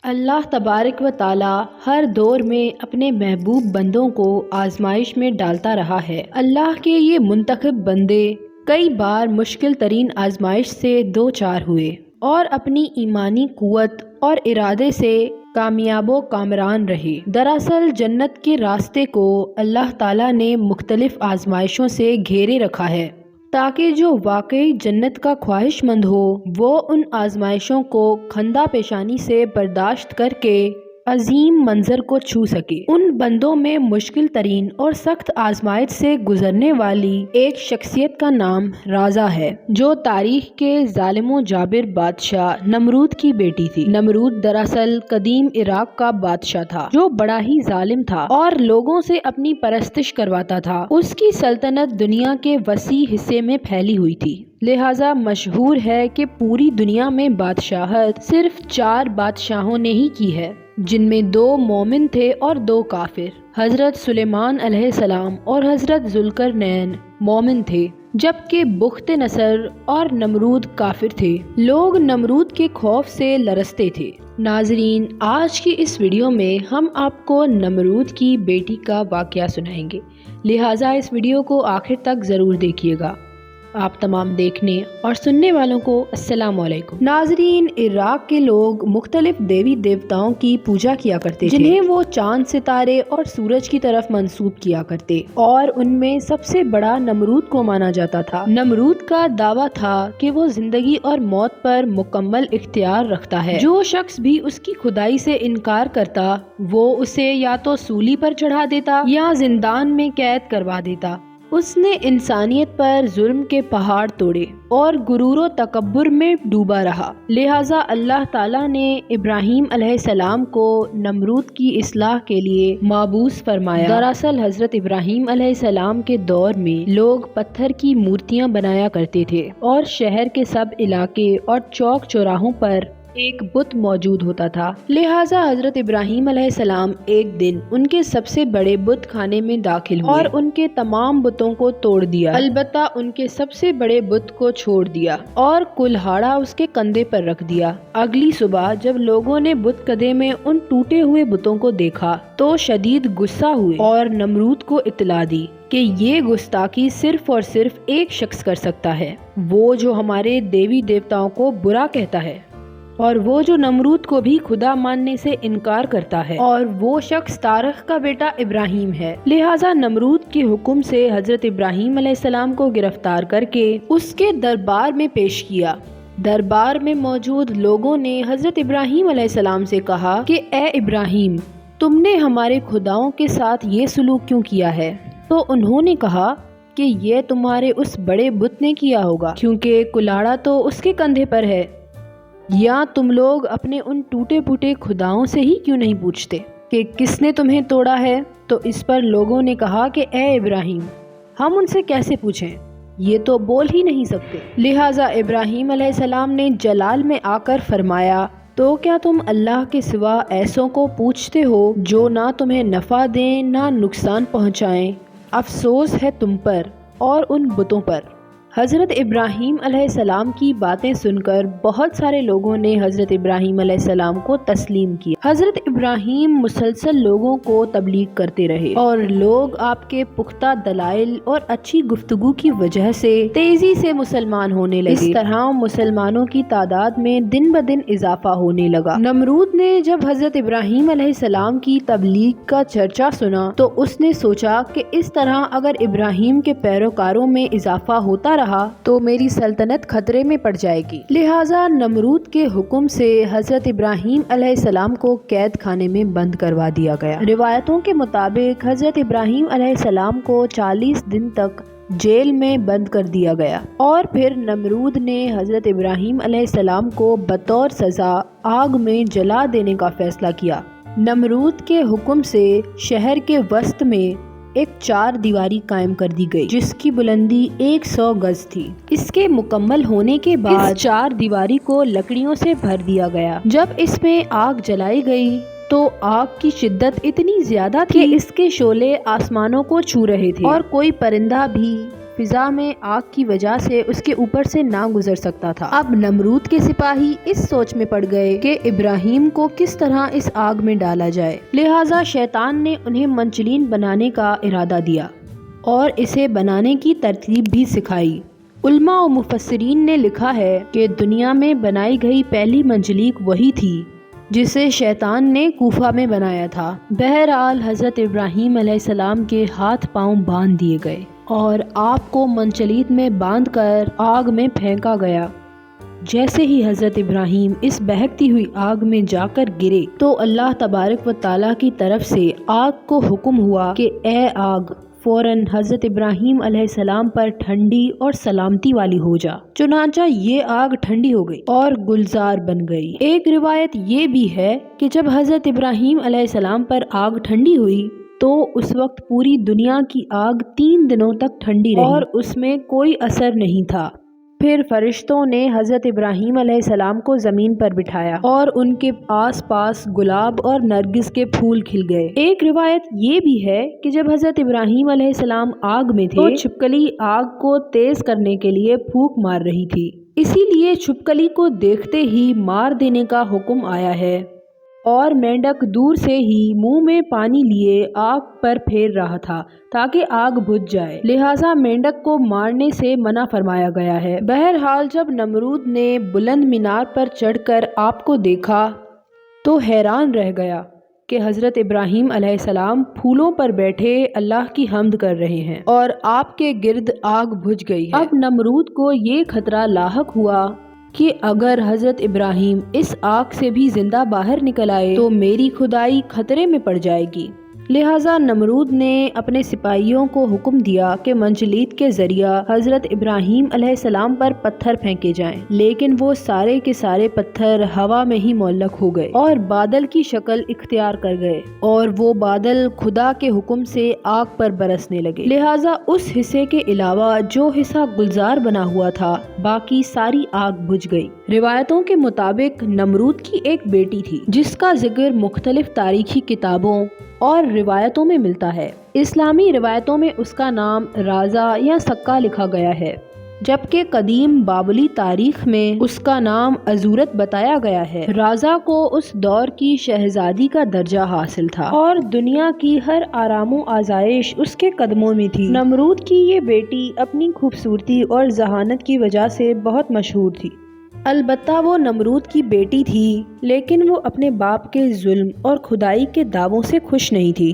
اللہ تبارک و تعالی ہر دور میں اپنے محبوب بندوں کو آزمائش میں ڈالتا رہا ہے۔ اللہ کے یہ منتخب بندے کئی بار مشکل ترین آزمائش سے دوچار ہوئے اور اپنی ایمانی قوت اور ارادے سے کامیاب و کامران رہے۔ دراصل جنت کے راستے کو اللہ تعالیٰ نے مختلف آزمائشوں سے گھیرے رکھا ہے تاکہ جو واقعی جنت کا خواہش مند ہو وہ ان آزمائشوں کو خندہ پیشانی سے برداشت کر کے عظیم منظر کو چھو سکے۔ ان بندوں میں مشکل ترین اور سخت آزمائش سے گزرنے والی ایک شخصیت کا نام رازا ہے جو تاریخ کے ظالم و جابر بادشاہ نمرود کی بیٹی تھی۔ نمرود دراصل قدیم عراق کا بادشاہ تھا جو بڑا ہی ظالم تھا اور لوگوں سے اپنی پرستش کرواتا تھا۔ اس کی سلطنت دنیا کے وسیع حصے میں پھیلی ہوئی تھی، لہٰذا مشہور ہے کہ پوری دنیا میں بادشاہت صرف 4 بادشاہوں نے ہی کی ہے، جن میں 2 مومن تھے اور 2 کافر۔ حضرت سلیمان علیہ السلام اور حضرت ذوالقرنین مومن تھے جبکہ بخت نصر اور نمرود کافر تھے۔ لوگ نمرود کے خوف سے لرزتے تھے۔ ناظرین، آج کی اس ویڈیو میں ہم آپ کو نمرود کی بیٹی کا واقعہ سنائیں گے، لہٰذا اس ویڈیو کو آخر تک ضرور دیکھیے گا۔ آپ تمام دیکھنے اور سننے والوں کو السلام علیکم۔ ناظرین، عراق کے لوگ مختلف دیوی دیوتاؤں کی پوجا کیا کرتے تھے جنہیں وہ چاند، ستارے اور سورج کی طرف منسوب کیا کرتے، اور ان میں سب سے بڑا نمرود کو مانا جاتا تھا۔ نمرود کا دعویٰ تھا کہ وہ زندگی اور موت پر مکمل اختیار رکھتا ہے۔ جو شخص بھی اس کی خدائی سے انکار کرتا وہ اسے یا تو سولی پر چڑھا دیتا یا زندان میں قید کروا دیتا۔ اس نے انسانیت پر ظلم کے پہاڑ توڑے اور غرور و تکبر میں ڈوبا رہا، لہٰذا اللہ تعالیٰ نے ابراہیم علیہ السلام کو نمرود کی اصلاح کے لیے مبعوث فرمایا۔ دراصل حضرت ابراہیم علیہ السلام کے دور میں لوگ پتھر کی مورتیاں بنایا کرتے تھے اور شہر کے سب علاقے اور چوک چوراہوں پر ایک بت موجود ہوتا تھا، لہٰذا حضرت ابراہیم علیہ السلام ایک دن ان کے سب سے بڑے بت خانے میں داخل ہوئے اور ان کے تمام بتوں کو توڑ دیا، البتہ ان کے سب سے بڑے بت کو چھوڑ دیا اور کلہاڑا اس کے کندھے پر رکھ دیا۔ اگلی صبح جب لوگوں نے بت کدے میں ان ٹوٹے ہوئے بتوں کو دیکھا تو شدید غصہ ہوئے اور نمرود کو اطلاع دی کہ یہ گستاخی صرف اور صرف ایک شخص کر سکتا ہے، وہ جو ہمارے دیوی دیوتاؤں کو برا کہتا ہے اور وہ جو نمرود کو بھی خدا ماننے سے انکار کرتا ہے، اور وہ شخص تارخ کا بیٹا ابراہیم ہے۔ لہٰذا نمرود کے حکم سے حضرت ابراہیم علیہ السلام کو گرفتار کر کے اس کے دربار میں پیش کیا۔ دربار میں موجود لوگوں نے حضرت ابراہیم علیہ السلام سے کہا کہ اے ابراہیم، تم نے ہمارے خداؤں کے ساتھ یہ سلوک کیوں کیا ہے؟ تو انہوں نے کہا کہ یہ تمہارے اس بڑے بت نے کیا ہوگا، کیونکہ کلاڑا تو اس کے کندھے پر ہے۔ یا تم لوگ اپنے ان ٹوٹے پھوٹے خداؤں سے ہی کیوں نہیں پوچھتے کہ کس نے تمہیں توڑا ہے؟ تو اس پر لوگوں نے کہا کہ اے ابراہیم، ہم ان سے کیسے پوچھیں، یہ تو بول ہی نہیں سکتے۔ لہٰذا ابراہیم علیہ السلام نے جلال میں آ کر فرمایا، تو کیا تم اللہ کے سوا ایسوں کو پوچھتے ہو جو نہ تمہیں نفع دیں نہ نقصان پہنچائیں؟ افسوس ہے تم پر اور ان بتوں پر۔ حضرت ابراہیم علیہ السلام کی باتیں سن کر بہت سارے لوگوں نے حضرت ابراہیم علیہ السلام کو تسلیم کیا۔ حضرت ابراہیم مسلسل لوگوں کو تبلیغ کرتے رہے اور لوگ آپ کے پختہ دلائل اور اچھی گفتگو کی وجہ سے تیزی سے مسلمان ہونے لگے۔ اس طرح مسلمانوں کی تعداد میں دن بدن اضافہ ہونے لگا۔ نمرود نے جب حضرت ابراہیم علیہ السلام کی تبلیغ کا چرچا سنا تو اس نے سوچا کہ اس طرح اگر ابراہیم کے پیروکاروں میں اضافہ ہوتا رہا تو میری سلطنت خطرے میں پڑ جائے گی، لہٰذا نمرود کے حکم سے حضرت ابراہیم علیہ السلام کو قید خانے میں بند کروا دیا گیا۔ روایتوں کے مطابق حضرت ابراہیم علیہ السلام کو 40 دن تک جیل میں بند کر دیا گیا اور پھر نمرود نے حضرت ابراہیم علیہ السلام کو بطور سزا آگ میں جلا دینے کا فیصلہ کیا۔ نمرود کے حکم سے شہر کے وسط میں ایک 4 دیواری قائم کر دی گئی جس کی بلندی 100 گز تھی۔ اس کے مکمل ہونے کے بعد اس 4 دیواری کو لکڑیوں سے بھر دیا گیا۔ جب اس میں آگ جلائی گئی تو آگ کی شدت اتنی زیادہ تھی کہ اس کے شعلے آسمانوں کو چھو رہے تھے اور کوئی پرندہ بھی فضا میں آگ کی وجہ سے اس کے اوپر سے نہ گزر سکتا تھا۔ اب نمرود کے سپاہی اس سوچ میں پڑ گئے کہ ابراہیم کو کس طرح اس آگ میں ڈالا جائے، لہٰذا شیطان نے انہیں منجلین بنانے کا ارادہ دیا اور اسے بنانے کی ترتیب بھی سکھائی۔ علماء و مفسرین نے لکھا ہے کہ دنیا میں بنائی گئی پہلی منجلیق وہی تھی جسے شیطان نے کوفہ میں بنایا تھا۔ بہرحال حضرت ابراہیم علیہ السلام کے ہاتھ پاؤں باندھ دیے گئے اور آپ کو منجلیق میں باندھ کر آگ میں پھینکا گیا۔ جیسے ہی حضرت ابراہیم اس بہکتی ہوئی آگ میں جا کر گرے تو اللہ تبارک و تعالیٰ کی طرف سے آگ کو حکم ہوا کہ اے آگ فوراً حضرت ابراہیم علیہ السلام پر ٹھنڈی اور سلامتی والی ہو جا۔ چنانچہ یہ آگ ٹھنڈی ہو گئی اور گلزار بن گئی۔ ایک روایت یہ بھی ہے کہ جب حضرت ابراہیم علیہ السلام پر آگ ٹھنڈی ہوئی تو اس وقت پوری دنیا کی آگ 3 دنوں تک ٹھنڈی رہی اور اس میں کوئی اثر نہیں تھا۔ پھر فرشتوں نے حضرت ابراہیم علیہ السلام کو زمین پر بٹھایا اور ان کے آس پاس گلاب اور نرگس کے پھول کھل گئے۔ ایک روایت یہ بھی ہے کہ جب حضرت ابراہیم علیہ السلام آگ میں تھے تو چھپکلی آگ کو تیز کرنے کے لیے پھونک مار رہی تھی، اسی لیے چھپکلی کو دیکھتے ہی مار دینے کا حکم آیا ہے، اور مینڈک دور سے ہی منہ میں پانی لیے آگ پر پھیر رہا تھا تاکہ آگ بجھ جائے، لہٰذا مینڈک کو مارنے سے منع فرمایا گیا ہے۔ بہرحال جب نمرود نے بلند مینار پر چڑھ کر آپ کو دیکھا تو حیران رہ گیا کہ حضرت ابراہیم علیہ السلام پھولوں پر بیٹھے اللہ کی حمد کر رہے ہیں اور آپ کے گرد آگ بجھ گئی ہے۔ اب نمرود کو یہ خطرہ لاحق ہوا کہ اگر حضرت ابراہیم اس آگ سے بھی زندہ باہر نکل آئے تو میری خدائی خطرے میں پڑ جائے گی، لہٰذا نمرود نے اپنے سپاہیوں کو حکم دیا کہ منجلیق کے ذریعہ حضرت ابراہیم علیہ السلام پر پتھر پھینکے جائیں، لیکن وہ سارے کے سارے پتھر ہوا میں ہی معلق ہو گئے اور بادل کی شکل اختیار کر گئے، اور وہ بادل خدا کے حکم سے آگ پر برسنے لگے، لہٰذا اس حصے کے علاوہ جو حصہ گلزار بنا ہوا تھا باقی ساری آگ بجھ گئی۔ روایتوں کے مطابق نمرود کی ایک بیٹی تھی جس کا ذکر مختلف تاریخی کتابوں اور روایتوں میں ملتا ہے۔ اسلامی روایتوں میں اس کا نام رازا یا سکا لکھا گیا ہے، جبکہ قدیم بابلی تاریخ میں اس کا نام ازورت بتایا گیا ہے۔ رازا کو اس دور کی شہزادی کا درجہ حاصل تھا اور دنیا کی ہر آرام و آزائش اس کے قدموں میں تھی۔ نمرود کی یہ بیٹی اپنی خوبصورتی اور ذہانت کی وجہ سے بہت مشہور تھی۔ البتہ وہ نمرود کی بیٹی تھی لیکن وہ اپنے باپ کے ظلم اور خدائی کے دعووں سے خوش نہیں تھی،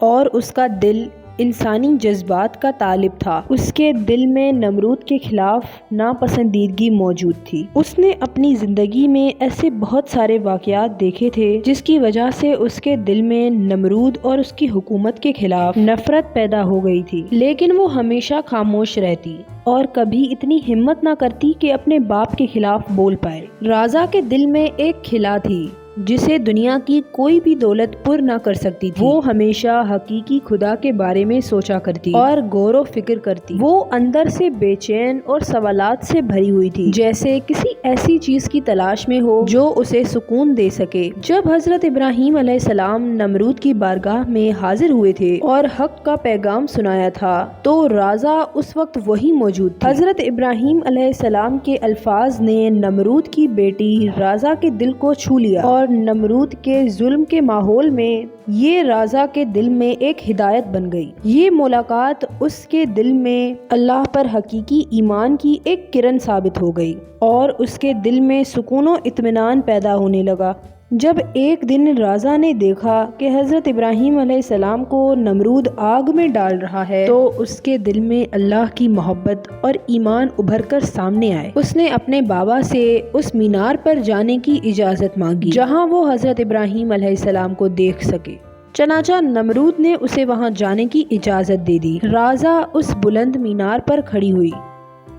اور اس کا دل انسانی جذبات کا طالب تھا۔ اس کے دل میں نمرود کے خلاف ناپسندیدگی موجود تھی۔ اس نے اپنی زندگی میں ایسے بہت سارے واقعات دیکھے تھے جس کی وجہ سے اس کے دل میں نمرود اور اس کی حکومت کے خلاف نفرت پیدا ہو گئی تھی، لیکن وہ ہمیشہ خاموش رہتی اور کبھی اتنی ہمت نہ کرتی کہ اپنے باپ کے خلاف بول پائے۔ رازا کے دل میں ایک خلا تھی جسے دنیا کی کوئی بھی دولت پر نہ کر سکتی تھی۔ وہ ہمیشہ حقیقی خدا کے بارے میں سوچا کرتی اور غور و فکر کرتی۔ وہ اندر سے بے چین اور سوالات سے بھری ہوئی تھی، جیسے کسی ایسی چیز کی تلاش میں ہو جو اسے سکون دے سکے۔ جب حضرت ابراہیم علیہ السلام نمرود کی بارگاہ میں حاضر ہوئے تھے اور حق کا پیغام سنایا تھا تو رازا اس وقت وہی موجود تھی۔ حضرت ابراہیم علیہ السلام کے الفاظ نے نمرود کی بیٹی رازا کے دل کو چھو لیا، اور نمرود کے ظلم کے ماحول میں یہ رازا کے دل میں ایک ہدایت بن گئی۔ یہ ملاقات اس کے دل میں اللہ پر حقیقی ایمان کی ایک کرن ثابت ہو گئی اور اس کے دل میں سکون و اطمینان پیدا ہونے لگا۔ جب ایک دن رازا نے دیکھا کہ حضرت ابراہیم علیہ السلام کو نمرود آگ میں ڈال رہا ہے تو اس کے دل میں اللہ کی محبت اور ایمان ابھر کر سامنے آئے۔ اس نے اپنے بابا سے اس مینار پر جانے کی اجازت مانگی جہاں وہ حضرت ابراہیم علیہ السلام کو دیکھ سکے۔ چنانچہ نمرود نے اسے وہاں جانے کی اجازت دے دی۔ رازا اس بلند مینار پر کھڑی ہوئی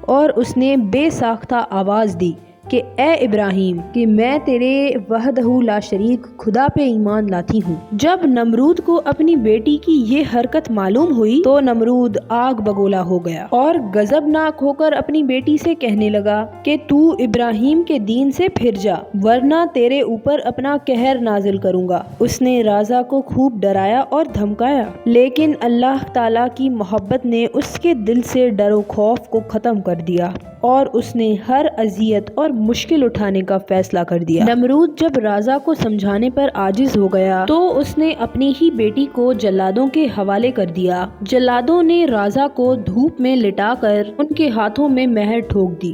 اور اس نے بے ساختہ آواز دی کہ اے ابراہیم کہ میں تیرے وحدہ لا شریک خدا پہ ایمان لاتی ہوں۔ جب نمرود کو اپنی بیٹی کی یہ حرکت معلوم ہوئی تو نمرود آگ بگولا ہو گیا اور غضبناک ہو کر اپنی بیٹی سے کہنے لگا کہ تو ابراہیم کے دین سے پھر جا ورنہ تیرے اوپر اپنا قہر نازل کروں گا۔ اس نے رازا کو خوب ڈرایا اور دھمکایا، لیکن اللہ تعالیٰ کی محبت نے اس کے دل سے ڈر و خوف کو ختم کر دیا اور اس نے ہر اذیت اور مشکل اٹھانے کا فیصلہ کر دیا۔ نمرود جب رازا کو سمجھانے پر عاجز ہو گیا تو اس نے اپنی ہی بیٹی کو جلادوں کے حوالے کر دیا۔ جلادوں نے رازا کو دھوپ میں لٹا کر ان کے ہاتھوں میں مہر ٹھوک دی۔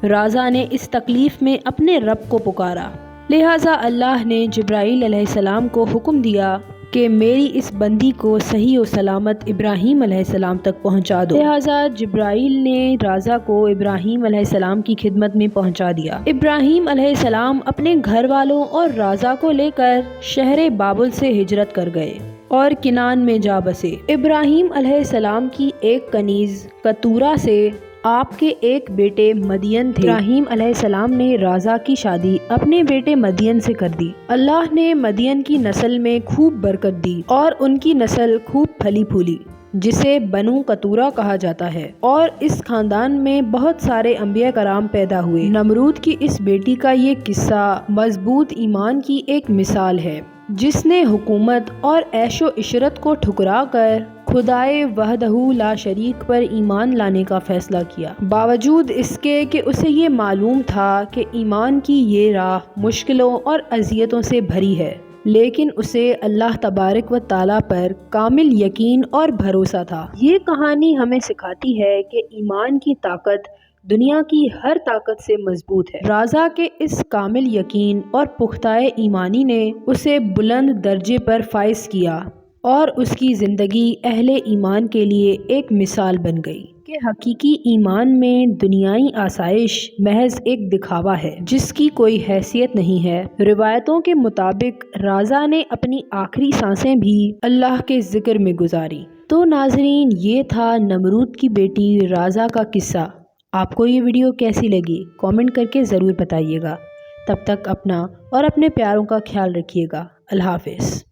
رازا نے اس تکلیف میں اپنے رب کو پکارا، لہٰذا اللہ نے جبرائیل علیہ السلام کو حکم دیا کہ میری اس بندی کو صحیح و سلامت ابراہیم علیہ السلام تک پہنچا دو۔ لہٰذا جبرائیل نے رازا کو ابراہیم علیہ السلام کی خدمت میں پہنچا دیا۔ ابراہیم علیہ السلام اپنے گھر والوں اور رازا کو لے کر شہر بابل سے ہجرت کر گئے اور کنعان میں جا بسے۔ ابراہیم علیہ السلام کی ایک کنیز کتورہ سے آپ کے ایک بیٹے مدین تھے۔ ابراہیم علیہ السلام نے رازا کی شادی اپنے بیٹے مدین سے کر دی۔ اللہ نے مدین کی نسل میں خوب برکت دی اور ان کی نسل خوب پھلی پھولی، جسے بنو کتورہ کہا جاتا ہے، اور اس خاندان میں بہت سارے انبیاء کرام پیدا ہوئے۔ نمرود کی اس بیٹی کا یہ قصہ مضبوط ایمان کی ایک مثال ہے، جس نے حکومت اور عیش و عشرت کو ٹھکرا کر خدائے وحدہ لا شریک پر ایمان لانے کا فیصلہ کیا، باوجود اس کے کہ اسے یہ معلوم تھا کہ ایمان کی یہ راہ مشکلوں اور اذیتوں سے بھری ہے، لیکن اسے اللہ تبارک و تعالیٰ پر کامل یقین اور بھروسہ تھا۔ یہ کہانی ہمیں سکھاتی ہے کہ ایمان کی طاقت دنیا کی ہر طاقت سے مضبوط ہے۔ رازا کے اس کامل یقین اور پختہ ایمانی نے اسے بلند درجے پر فائز کیا اور اس کی زندگی اہل ایمان کے لیے ایک مثال بن گئی کہ حقیقی ایمان میں دنیائی آسائش محض ایک دکھاوا ہے جس کی کوئی حیثیت نہیں ہے۔ روایتوں کے مطابق رازا نے اپنی آخری سانسیں بھی اللہ کے ذکر میں گزاری۔ تو ناظرین، یہ تھا نمرود کی بیٹی رازا کا قصہ۔ آپ کو یہ ویڈیو کیسی لگی؟ کامنٹ کر کے ضرور بتائیے گا۔ تب تک اپنا اور اپنے پیاروں کا خیال رکھیے گا۔ اللہ حافظ۔